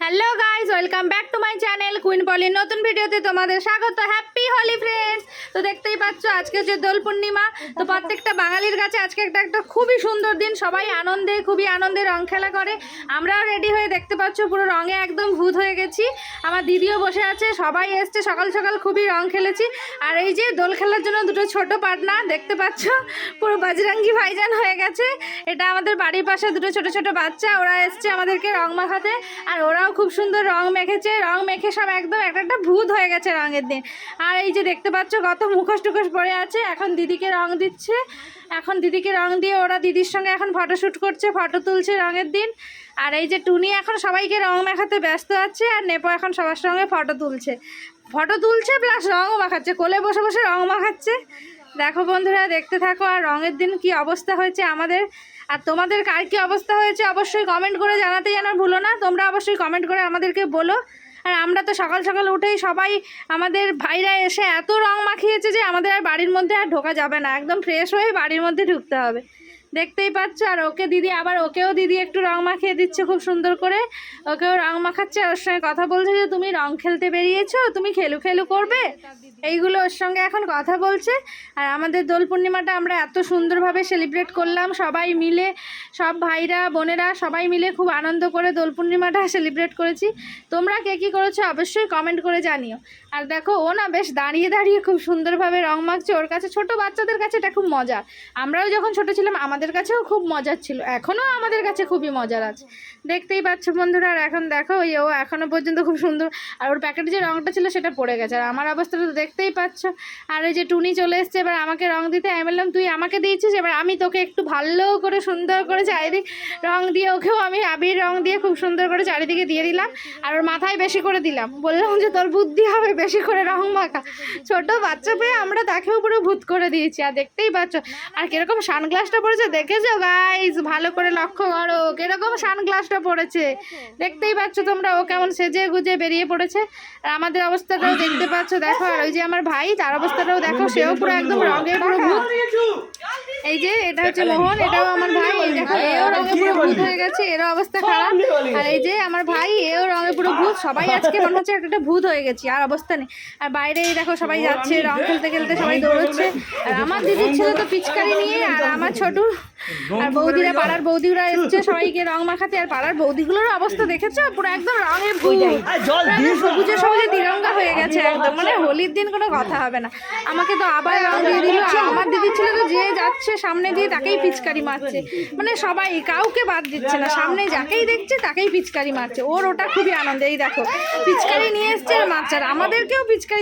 Hello guys, welcome back to my channel queen পলির নতুন ভিডিওতে তোমাদের স্বাগত। Happy Holi friends. তো দেখতেই পাচ্ছ আজকে হচ্ছে দোল পূর্ণিমা। তো প্রত্যেকটা বাঙালির কাছে আজকে একটা খুবই সুন্দর দিন, সবাই খুবই আনন্দে রং খেলা করে। আমরাও রেডি হয়ে দেখতে পাচ্ছ পুরো রঙে একদম ভূত হয়ে গেছি। আমার দিদিও বসে আছে, সবাই এসছে সকাল সকাল, খুবই রং খেলেছি। আর এই যে দোল খেলার জন্য দুটো ছোট পাটনা দেখতে পাচ্ছ, পুরো বজরঙ্গি ভাইজান হয়ে গেছে। এটা আমাদের বাড়ির পাশে দুটো ছোট ছোট বাচ্চা, ওরা এসছে আমাদেরকে রং মাখাতে। আর ওরাও খুব সুন্দর রং মেখেছে, রং মেখে সব একদম একটা ভূত হয়ে গেছে রঙের দিন। আর এই যে দেখতে পাচ্ছ কত মুখোশ টুখোশ পরে আছে। এখন দিদিকে রং দিচ্ছে, এখন দিদিকে রং দিয়ে ওরা দিদির সঙ্গে এখন ফটোশ্যুট করছে, ফটো তুলছে রঙের দিন। আর এই যে টুনি এখন সবাইকে রং মাখাতে ব্যস্ত আছে, আর নেপো এখন সবার সঙ্গে ফটো তুলছে প্লাস রঙও মাখাচ্ছে, কোলে বসে বসে রং মাখাচ্ছে। দেখো বন্ধুরা, দেখতে থাকো। আর রঙের দিন কি অবস্থা হয়েছে আমাদের, আর তোমাদের কার কী অবস্থা হয়েছে অবশ্যই কমেন্ট করে জানাতে যেন ভুলো না। তোমরা অবশ্যই কমেন্ট করে আমাদেরকে বলো। আর আমরা তো সকাল সকাল উঠেই সবাই, আমাদের ভাইরা এসে এত রং মাখিয়েছে যে আমাদের আর বাড়ির মধ্যে আর ঢোকা যাবে না, একদম ফ্রেশ হয়ে বাড়ির মধ্যে ঢুকতে হবে। দেখতেই পাচ্ছ। আর ওকেও দিদি একটু রং মাখিয়ে দিচ্ছে খুব সুন্দর করে, ওকেও রং মাখাচ্ছে। ওর সঙ্গে কথা বলছে যে তুমি রং খেলতে বেরিয়েছো, তুমি খেলু করবে, এইগুলো ওর সঙ্গে এখন কথা বলছে। আর আমাদের দোল পূর্ণিমাটা আমরা এত সুন্দরভাবে সেলিব্রেট করলাম সবাই মিলে, সব ভাইরা বোনেরা সবাই মিলে খুব আনন্দ করে দোল পূর্ণিমাটা সেলিব্রেট করেছি। তোমরা কে কী করেছো অবশ্যই কমেন্ট করে জানিও। আর দেখো, ও না বেশ দাঁড়িয়ে দাঁড়িয়ে খুব সুন্দরভাবে রং মাখছে। ওর কাছে, ছোটো বাচ্চাদের কাছে এটা খুব মজা। আমরাও যখন ছোটো ছিলাম আমাদের কাছেও খুব মজার ছিল, এখনও আমাদের কাছে খুবই মজার আছে। দেখতেই পাচ্ছ বন্ধুরা। আর এখন দেখো, ও এখনও পর্যন্ত খুব সুন্দর। আর ওর প্যাকেটে যে রঙটা ছিল সেটা পড়ে গেছে। আর আমার অবস্থাটা তো দেখতেই পাচ্ছ। আর এই যে টুনি চলে এসছে এবার আমাকে রং দিতে। আমি বললাম তুই আমাকে দিয়েছিস, এবার আমি তোকে একটু ভালো করে সুন্দর করে চারিদিক রং দিয়ে, ওকেও আমি আবির রং দিয়ে খুব সুন্দর করে চারিদিকে দিয়ে দিলাম। আর ওর মাথায় বেশি করে দিলাম, বললাম যে তোর বুদ্ধি হবে বেশি করে রং মাখা। ছোট বাচ্চা পেয়ে আমরা তাকেও পুরো ভূত করে দিয়েছি। আর দেখতেই পাচ্ছ আর কিরকম সানগ্লাসটা পড়েছে, দেখেছো গাইস? ভালো করে লক্ষ্য করো কিরকম সানগ্লাসটা পড়েছে, দেখতেই পাচ্ছ তোমরা। ও কেমন সেজে গুজে বেরিয়ে পড়েছে। আর আমাদের অবস্থাটাও দেখতে পাচ্ছ, দেখো। আর ওই যে আমার ভাই, তার অবস্থাটাও দেখো, সেও পুরো একদম রঙে পুরো ভূত। এই যে এটা হচ্ছে মোহন, এটাও আমার ভাই। এই দেখো, এও রঙে পুরো ভূত হয়ে গেছে, এরও অবস্থা খারাপ। আর এই যে আমার ভাই, এও রঙে পুরো ভূত। সবাই আজকে মনে হচ্ছে একটা ভূত হয়ে গেছি, আর অবস্থা নেই। আর বাইরে দেখো সবাই যাচ্ছে রং খেলতে খেলতে, সবাই দৌড়চ্ছে। আর আমার দিদির ছেলে তো পিচকারি নিয়ে, আর আমার ছোটু আর বৌদিরা, পাড়ার বৌদিরা এসছে সবাইকে রং মাখাতে। আর পাড়ার বৌদিগুলোর অবস্থা দেখেছো, পুরো একদম রঙে ভূত, সবুজে সবুজে তিরঙ্গা হয়ে গেছে একদম। মানে হোলির দিন কোনো কথা হবে না। আমাকে তো আবার রং দিয়ে দিল। আমার দিদির ছেলে তো যে যাচ্ছে সামনে দিয়ে তাকেই পিচকারি মারছে, মানে সবাই কাউকে বাদ দিচ্ছে না, সামনে যাকেই দেখছে তাকেই পিচকারি মারছে। ওর ওটা খুবই আনন্দ। এই দেখো পিচকারি নিয়ে এসছে আর মারছে, আর আমাদেরকেও পিচকারি